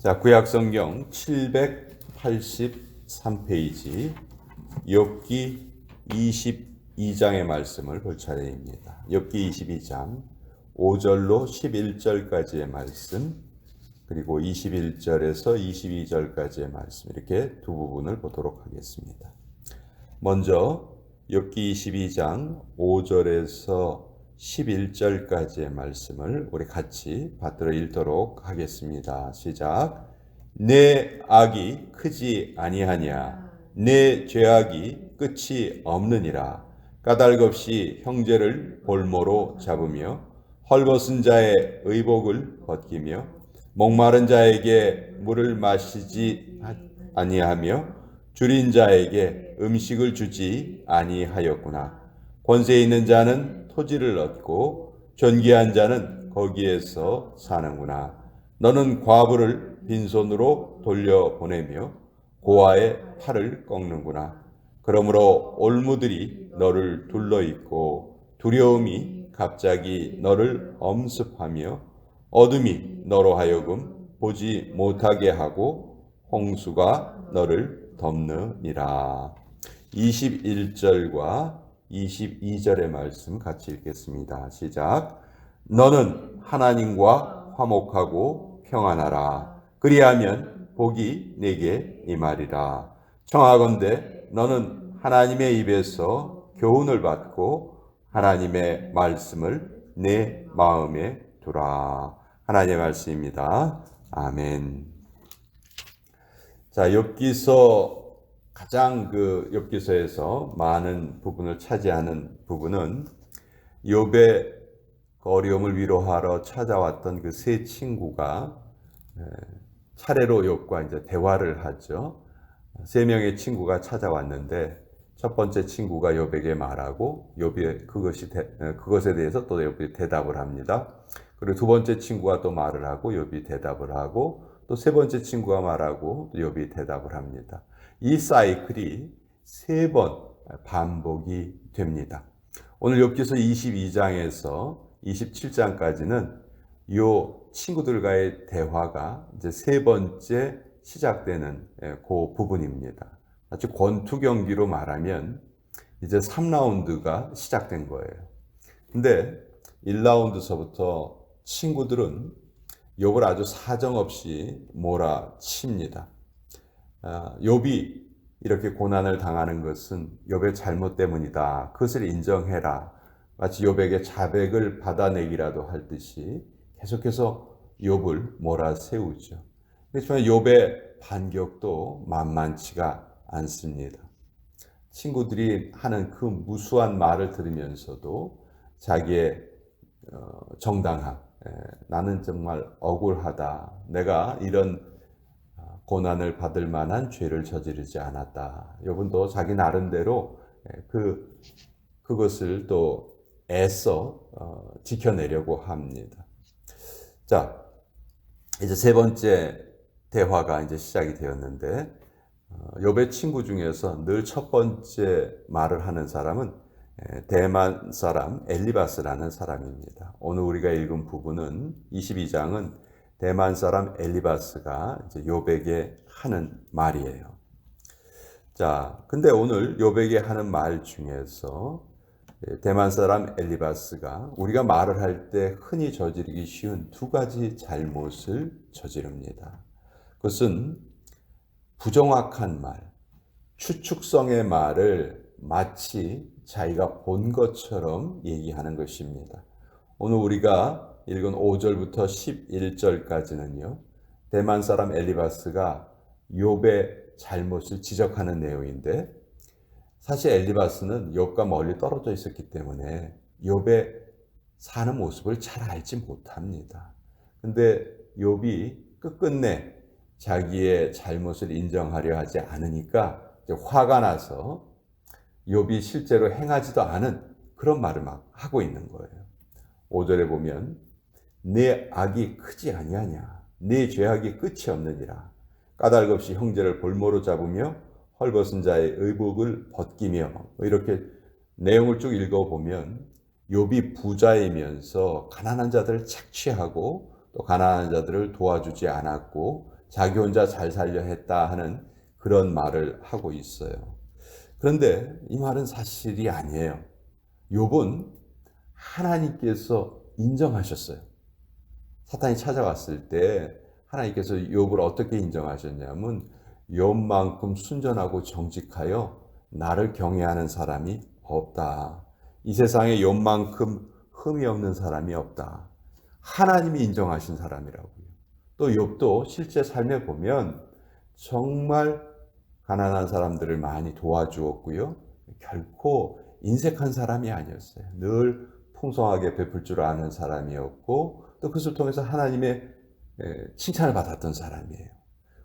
자, 구약성경 783페이지 욥기 22장의 말씀을 볼 차례입니다. 욥기 22장 5절로 11절까지의 말씀, 그리고 21절에서 22절까지의 말씀, 이렇게 두 부분을 보도록 하겠습니다. 먼저 욥기 22장 5절에서 11절까지의 말씀을 우리 같이 받들어 읽도록 하겠습니다. 시작. 내 악이 크지 아니하냐, 내 죄악이 끝이 없느니라. 까닭없이 형제를 볼모로 잡으며 헐벗은 자의 의복을 벗기며 목마른 자에게 물을 마시지 아니하며 줄인 자에게 음식을 주지 아니하였구나. 권세 있는 자는 토지를 얻고 존귀한 자는 거기에서 사는구나. 너는 과부를 빈손으로 돌려보내며 고아의 팔을 꺾는구나. 그러므로 올무들이 너를 둘러있고 두려움이 갑자기 너를 엄습하며 어둠이 너로 하여금 보지 못하게 하고 홍수가 너를 덮느니라. 21절과 22절의 말씀 같이 읽겠습니다. 시작. 너는 하나님과 화목하고 평안하라. 그리하면 복이 내게 임하리라. 청하건대 너는 하나님의 입에서 교훈을 받고 하나님의 말씀을 내 마음에 두라. 하나님의 말씀입니다. 아멘. 자, 욥기서 가장 욥기서에서 많은 부분을 차지하는 부분은 욥의 어려움을 위로하러 찾아왔던 그 세 친구가 차례로 욥과 이제 대화를 하죠. 세 명의 친구가 찾아왔는데 첫 번째 친구가 욥에게 말하고 욥이 그것에 대해서 또 욥이 대답을 합니다. 그리고 두 번째 친구가 또 말을 하고 욥이 대답을 하고 또 세 번째 친구가 말하고 욥이 대답을 합니다. 이 사이클이 세 번 반복이 됩니다. 오늘 욥기서 22장에서 27장까지는 이 친구들과의 대화가 이제 세 번째 시작되는 그 부분입니다. 마치 권투 경기로 말하면 이제 3라운드가 시작된 거예요. 근데 1라운드서부터 친구들은 욥을 아주 사정없이 몰아칩니다. 욥이 이렇게 고난을 당하는 것은 욥의 잘못 때문이다. 그것을 인정해라. 마치 욥에게 자백을 받아내기라도 할 듯이 계속해서 욥을 몰아세우죠. 그렇지만 욥의 반격도 만만치가 않습니다. 친구들이 하는 그 무수한 말을 들으면서도 자기의 정당함, 나는 정말 억울하다. 내가 이런 고난을 받을 만한 죄를 저지르지 않았다. 욥은 자기 나름대로 그것을 또 애써 지켜내려고 합니다. 자, 이제 세 번째 대화가 이제 시작이 되었는데 욥의 친구 중에서 늘 첫 번째 말을 하는 사람은 대만 사람 엘리바스라는 사람입니다. 오늘 우리가 읽은 부분은 22장은 대만 사람 엘리바스가 이제 욥에게 하는 말이에요. 자, 근데 오늘 욥에게 하는 말 중에서 대만 사람 엘리바스가 우리가 말을 할 때 흔히 저지르기 쉬운 두 가지 잘못을 저지릅니다. 그것은 부정확한 말, 추측성의 말을 마치 자기가 본 것처럼 얘기하는 것입니다. 오늘 우리가 읽은 5절부터 11절까지는요. 대만 사람 엘리바스가 욥의 잘못을 지적하는 내용인데 사실 엘리바스는 욥과 멀리 떨어져 있었기 때문에 욥의 사는 모습을 잘 알지 못합니다. 근데 욥이 끝끝내 자기의 잘못을 인정하려 하지 않으니까 화가 나서 욥이 실제로 행하지도 않은 그런 말을 막 하고 있는 거예요. 5절에 보면 내 악이 크지 아니하냐, 내 죄악이 끝이 없느니라. 까닭없이 형제를 볼모로 잡으며 헐벗은 자의 의복을 벗기며, 이렇게 내용을 쭉 읽어보면 욥이 부자이면서 가난한 자들을 착취하고 또 가난한 자들을 도와주지 않았고 자기 혼자 잘 살려 했다 하는 그런 말을 하고 있어요. 그런데 이 말은 사실이 아니에요. 욥은 하나님께서 인정하셨어요. 사탄이 찾아왔을 때 하나님께서 욥을 어떻게 인정하셨냐면 욥만큼 순전하고 정직하여 나를 경외하는 사람이 없다. 이 세상에 욥만큼 흠이 없는 사람이 없다. 하나님이 인정하신 사람이라고요. 또 욥도 실제 삶에 보면 정말 가난한 사람들을 많이 도와주었고요. 결코 인색한 사람이 아니었어요. 늘 풍성하게 베풀 줄 아는 사람이었고 또 그것을 통해서 하나님의 칭찬을 받았던 사람이에요.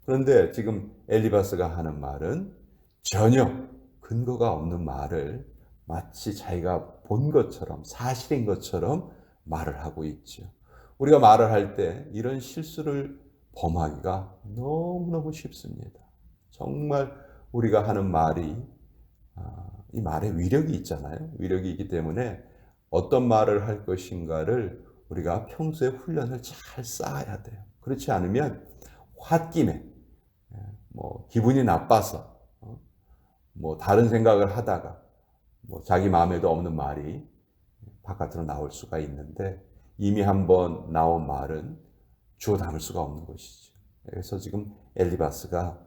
그런데 지금 엘리바스가 하는 말은 전혀 근거가 없는 말을 마치 자기가 본 것처럼 사실인 것처럼 말을 하고 있죠. 우리가 말을 할 때 이런 실수를 범하기가 너무너무 쉽습니다. 정말 우리가 하는 말이 이 말에 위력이 있잖아요. 위력이 있기 때문에 어떤 말을 할 것인가를 우리가 평소에 훈련을 잘 쌓아야 돼요. 그렇지 않으면 홧김에 기분이 나빠서 다른 생각을 하다가 자기 마음에도 없는 말이 바깥으로 나올 수가 있는데 이미 한번 나온 말은 주워 담을 수가 없는 것이죠. 그래서 지금 엘리바스가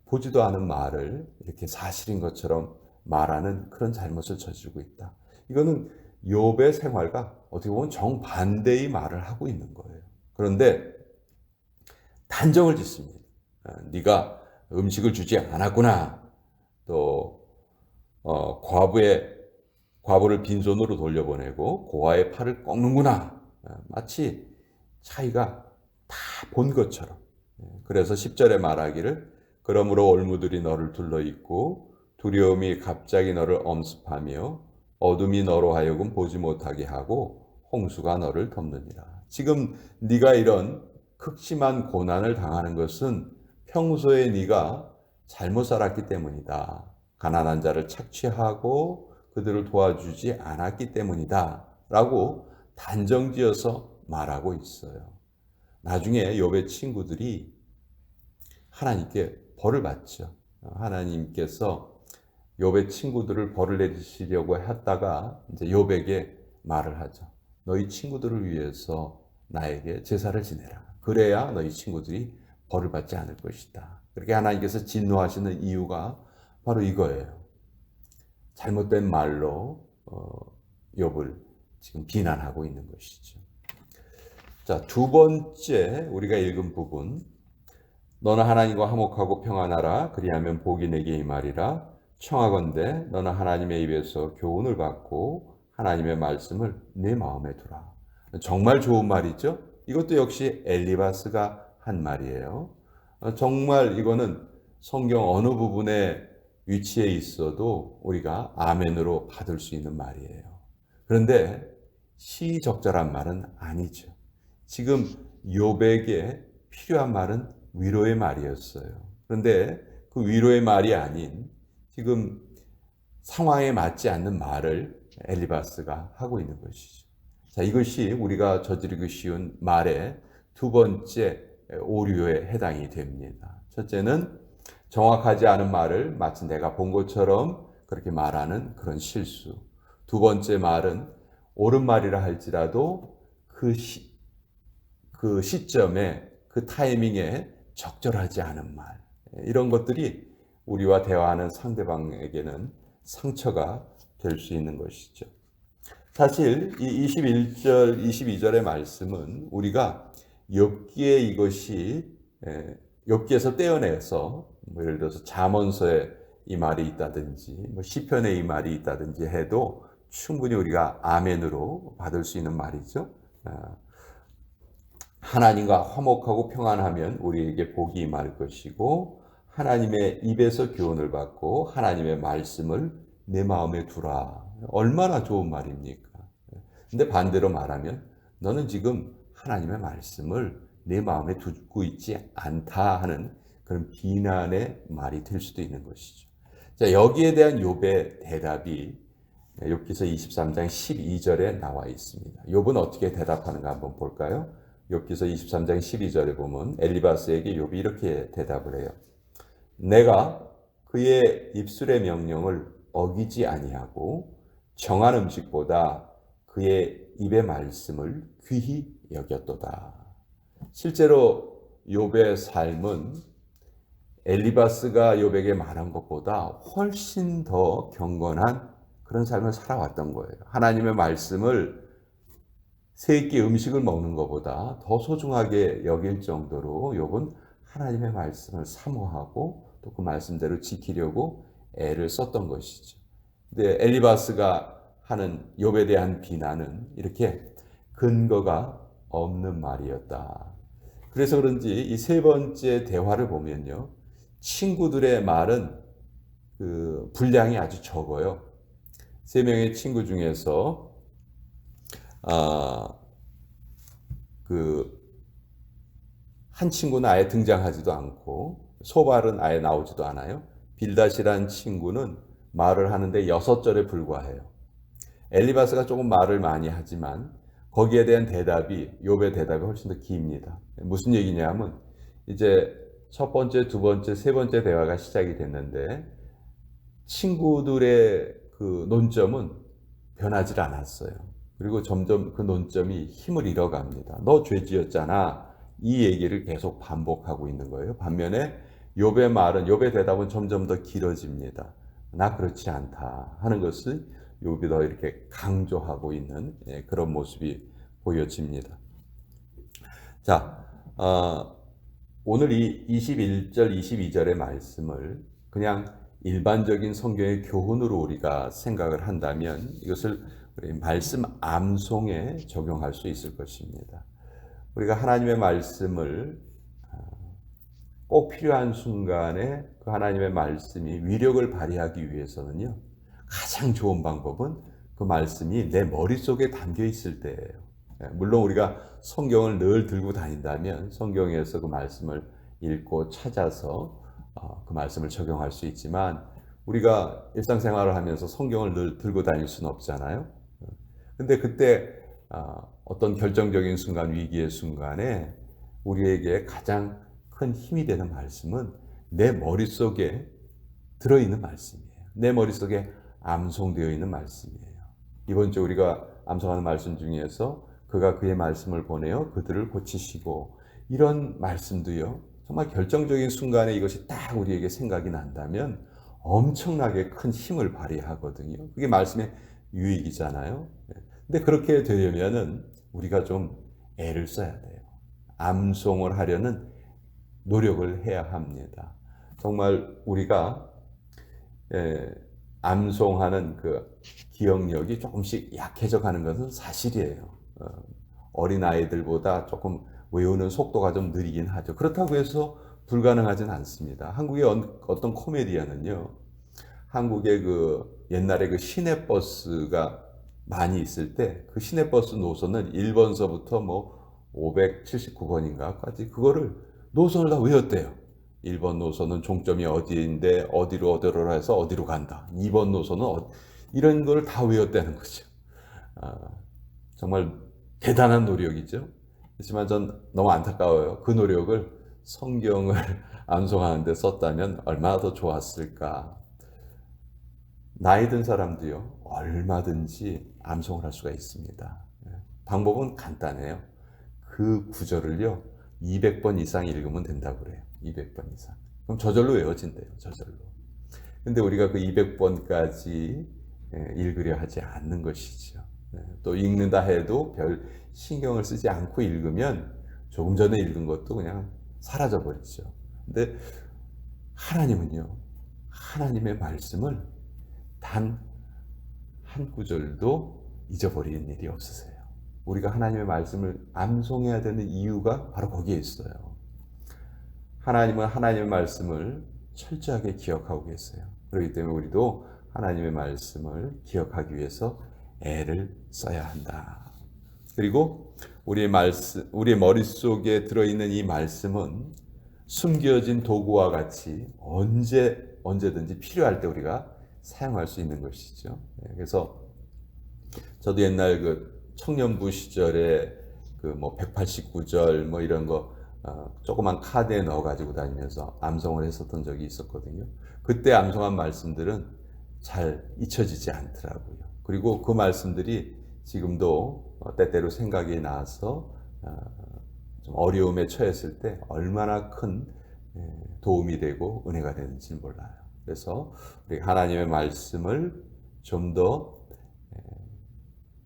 보지도 않은 말을 이렇게 사실인 것처럼 말하는 그런 잘못을 저지르고 있다. 이거는 욥의 생활과 어떻게 보면 정반대의 말을 하고 있는 거예요. 그런데 단정을 짓습니다. 네가 음식을 주지 않았구나. 또 과부를 빈손으로 돌려보내고 고아의 팔을 꺾는구나. 마치 자기가 다 본 것처럼. 그래서 10절에 말하기를 그러므로 올무들이 너를 둘러있고 두려움이 갑자기 너를 엄습하며 어둠이 너로 하여금 보지 못하게 하고 홍수가 너를 덮느니라. 지금 네가 이런 극심한 고난을 당하는 것은 평소에 네가 잘못 살았기 때문이다. 가난한 자를 착취하고 그들을 도와주지 않았기 때문이다. 라고 단정지어서 말하고 있어요. 나중에 욥의 친구들이 하나님께 벌을 받죠. 하나님께서 욥의 친구들을 벌을 내리시려고 했다가 이제 욥에게 말을 하죠. 너희 친구들을 위해서 나에게 제사를 지내라. 그래야 너희 친구들이 벌을 받지 않을 것이다. 그렇게 하나님께서 진노하시는 이유가 바로 이거예요. 잘못된 말로 욥을 지금 비난하고 있는 것이죠. 자, 두 번째 우리가 읽은 부분, 너는 하나님과 화목하고 평안하라. 그리하면 복이 내게 임하리라. 청하건대 너는 하나님의 입에서 교훈을 받고 하나님의 말씀을 내 마음에 두라. 정말 좋은 말이죠. 이것도 역시 엘리바스가 한 말이에요. 정말 이거는 성경 어느 부분에 위치해 있어도 우리가 아멘으로 받을 수 있는 말이에요. 그런데 시적절한 말은 아니죠. 지금 욥에게 필요한 말은 위로의 말이었어요. 그런데 그 위로의 말이 아닌 지금 상황에 맞지 않는 말을 엘리바스가 하고 있는 것이죠. 자, 이것이 우리가 저지르기 쉬운 말의 두 번째 오류에 해당이 됩니다. 첫째는 정확하지 않은 말을 마치 내가 본 것처럼 그렇게 말하는 그런 실수. 두 번째 말은 옳은 말이라 할지라도 그 시점에 그 타이밍에 적절하지 않은 말. 이런 것들이 우리와 대화하는 상대방에게는 상처가 될 수 있는 것이죠. 사실 이 21절, 22절의 말씀은 우리가 욥기에 이것이 욥기에서 떼어내서 예를 들어서 잠언서에 이 말이 있다든지 시편에 이 말이 있다든지 해도 충분히 우리가 아멘으로 받을 수 있는 말이죠. 하나님과 화목하고 평안하면 우리에게 복이 임할 것이고 하나님의 입에서 교훈을 받고 하나님의 말씀을 내 마음에 두라. 얼마나 좋은 말입니까? 근데 반대로 말하면 너는 지금 하나님의 말씀을 내 마음에 두고 있지 않다 하는 그런 비난의 말이 될 수도 있는 것이죠. 자, 여기에 대한 욥의 대답이 욥기서 23장 12절에 나와 있습니다. 욥은 어떻게 대답하는가 한번 볼까요? 욥기서 23장 12절에 보면 엘리바스에게 욥이 이렇게 대답을 해요. 내가 그의 입술의 명령을 어기지 아니하고 정한 음식보다 그의 입의 말씀을 귀히 여겼도다. 실제로 욥의 삶은 엘리바스가 욥에게 말한 것보다 훨씬 더 경건한 그런 삶을 살아왔던 거예요. 하나님의 말씀을 세 끼 음식을 먹는 것보다 더 소중하게 여길 정도로 욥은 하나님의 말씀을 사모하고 또 그 말씀대로 지키려고 애를 썼던 것이죠. 근데 엘리바스가 하는 욥에 대한 비난은 이렇게 근거가 없는 말이었다. 그래서 그런지 이 세 번째 대화를 보면요, 친구들의 말은 그 분량이 아주 적어요. 세 명의 친구 중에서 한 친구는 아예 등장하지도 않고 소발은 아예 나오지도 않아요. 빌닷이라는 친구는 말을 하는데 6절에 불과해요. 엘리바스가 조금 말을 많이 하지만 거기에 대한 대답이, 욥의 대답이 훨씬 더 깁니다. 무슨 얘기냐면 이제 첫 번째, 두 번째, 세 번째 대화가 시작이 됐는데 친구들의 그 논점은 변하지 않았어요. 그리고 점점 그 논점이 힘을 잃어갑니다. 너 죄 지었잖아. 이 얘기를 계속 반복하고 있는 거예요. 반면에 욥의 말은, 욥의 대답은 점점 더 길어집니다. 나 그렇지 않다 하는 것을 욥이 더 이렇게 강조하고 있는 그런 모습이 보여집니다. 자, 오늘 이 21절, 22절의 말씀을 그냥 일반적인 성경의 교훈으로 우리가 생각을 한다면 이것을 우리 말씀 암송에 적용할 수 있을 것입니다. 우리가 하나님의 말씀을 꼭 필요한 순간에 그 하나님의 말씀이 위력을 발휘하기 위해서는요, 가장 좋은 방법은 그 말씀이 내 머릿속에 담겨 있을 때예요. 물론 우리가 성경을 늘 들고 다닌다면 성경에서 그 말씀을 읽고 찾아서 그 말씀을 적용할 수 있지만 우리가 일상생활을 하면서 성경을 늘 들고 다닐 수는 없잖아요. 근데 그때 어떤 결정적인 순간, 위기의 순간에 우리에게 가장 큰 힘이 되는 말씀은 내 머릿속에 들어있는 말씀이에요. 내 머릿속에 암송되어 있는 말씀이에요. 이번 주 우리가 암송하는 말씀 중에서 그가 그의 말씀을 보내어 그들을 고치시고, 이런 말씀도요, 정말 결정적인 순간에 이것이 딱 우리에게 생각이 난다면 엄청나게 큰 힘을 발휘하거든요. 그게 말씀의 유익이잖아요. 근데 그렇게 되려면은 우리가 좀 애를 써야 돼요. 암송을 하려는 노력을 해야 합니다. 정말 우리가 암송하는 그 기억력이 조금씩 약해져 가는 것은 사실이에요. 어린아이들보다 조금 외우는 속도가 좀 느리긴 하죠. 그렇다고 해서 불가능하진 않습니다. 한국의 어떤 코미디언은요, 한국의 그 옛날에 그 시내버스가 많이 있을 때 그 시내버스 노선은 1번서부터 뭐 579번인가까지 그거를 노선을 다 외웠대요. 1번 노선은 종점이 어디인데 어디로 해서 어디로 간다. 2번 노선은 이런 걸 다 외웠다는 거죠. 정말 대단한 노력이죠. 하지만 전 너무 안타까워요. 그 노력을 성경을 암송하는 데 썼다면 얼마나 더 좋았을까. 나이 든 사람도요, 얼마든지 암송을 할 수가 있습니다. 방법은 간단해요. 그 구절을요, 200번 이상 읽으면 된다고 그래요. 200번 이상. 그럼 저절로 외워진대요. 저절로. 근데 우리가 그 200번까지 읽으려 하지 않는 것이죠. 또 읽는다 해도 별 신경을 쓰지 않고 읽으면 조금 전에 읽은 것도 그냥 사라져 버리죠. 근데 하나님은요, 하나님의 말씀을 단 한 구절도 잊어버리는 일이 없으세요. 우리가 하나님의 말씀을 암송해야 되는 이유가 바로 거기에 있어요. 하나님은 하나님의 말씀을 철저하게 기억하고 계세요. 그렇기 때문에 우리도 하나님의 말씀을 기억하기 위해서 애를 써야 한다. 그리고 우리의 머릿속에 들어있는 이 말씀은 숨겨진 도구와 같이 언제든지 필요할 때 우리가 사용할 수 있는 것이죠. 그래서 저도 옛날 그 청년부 시절에 그 뭐 189절 뭐 이런 거 조그만 카드에 넣어 가지고 다니면서 암송을 했었던 적이 있었거든요. 그때 암송한 말씀들은 잘 잊혀지지 않더라고요. 그리고 그 말씀들이 지금도 때때로 생각이 나서 좀 어려움에 처했을 때 얼마나 큰 도움이 되고 은혜가 되는지 몰라요. 그래서 우리 하나님의 말씀을 좀 더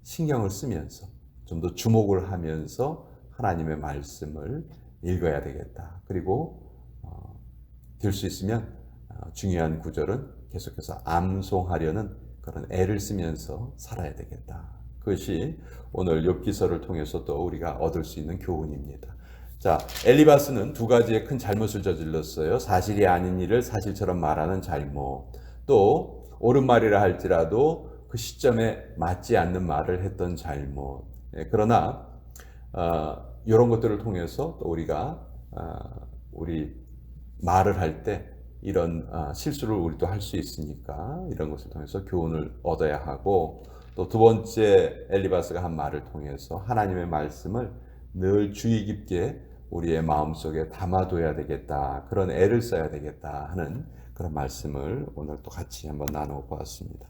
신경을 쓰면서 좀 더 주목을 하면서 하나님의 말씀을 읽어야 되겠다. 그리고 될 수 있으면 중요한 구절은 계속해서 암송하려는 그런 애를 쓰면서 살아야 되겠다. 그것이 오늘 욥기서를 통해서 또 우리가 얻을 수 있는 교훈입니다. 자, 엘리바스는 두 가지의 큰 잘못을 저질렀어요. 사실이 아닌 일을 사실처럼 말하는 잘못, 또 옳은 말이라 할지라도 그 시점에 맞지 않는 말을 했던 잘못. 그러나 이런 것들을 통해서 또 우리가 우리 말을 할 때 이런 실수를 우리도 할 수 있으니까 이런 것을 통해서 교훈을 얻어야 하고, 또 두 번째 엘리바스가 한 말을 통해서 하나님의 말씀을 늘 주의 깊게 우리의 마음속에 담아둬야 되겠다, 그런 애를 써야 되겠다 하는 그런 말씀을 오늘 또 같이 한번 나누어 보았습니다.